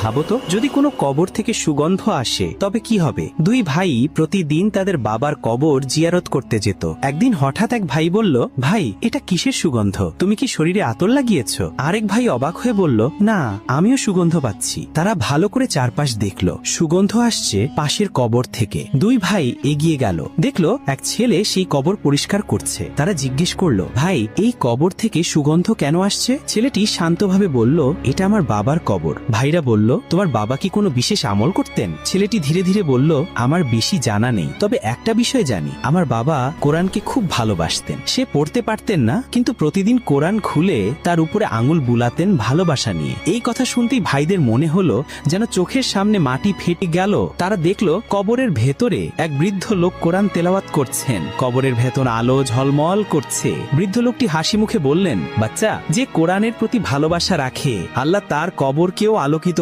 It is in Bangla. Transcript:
ভাবো তো, যদি কোনো কবর থেকে সুগন্ধ আসে তবে কি হবে? দুই ভাই প্রতিদিন তাদের বাবার কবর জিয়ারত করতে যেত। একদিন হঠাৎ এক ভাই বলল, ভাই এটা কিসের সুগন্ধ? তুমি কি শরীরে আতর লাগিয়েছ? আরেক ভাই অবাক হয়ে বলল, না, আমিও সুগন্ধ পাচ্ছি। তারা ভালো করে চারপাশ দেখলো, সুগন্ধ আসছে পাশের কবর থেকে। দুই ভাই এগিয়ে গেল, দেখলো এক ছেলে সেই কবর পরিষ্কার করছে। তারা জিজ্ঞেস করলো, ভাই এই কবর থেকে সুগন্ধ কেন আসছে? ছেলেটি শান্তভাবে বলল, এটা আমার বাবার কবর। ভাইরা বলল, তোমার বাবা কি কোনো বিশেষ আমল করতেন? ছেলেটি ধীরে ধীরে বলল, আমার বেশি জানা নেই, তবে একটা বিষয় জানি, আমার বাবা কোরআনকে খুব ভালোবাসতেন। সে পড়তে পারতেন না, কিন্তু প্রতিদিন কোরআন খুলে তার উপরে আঙুল বুলাতেন ভালোবাসা নিয়ে। এই কথা শুনতেই ভাইদের মনে হলো যেন চোখের সামনে মাটি ফেটে গেল। তারা দেখলো কবরের ভেতরে এক বৃদ্ধ লোক কোরআন তেলাওয়াত করছেন। কবরের ভেতর আলো ঝলমল করছে। বৃদ্ধ লোকটি হাসি মুখে বললেন, বাচ্চা, যে কোরআনের প্রতি ভালোবাসা রাখে, আল্লাহ তার কবরকেও আলোকিত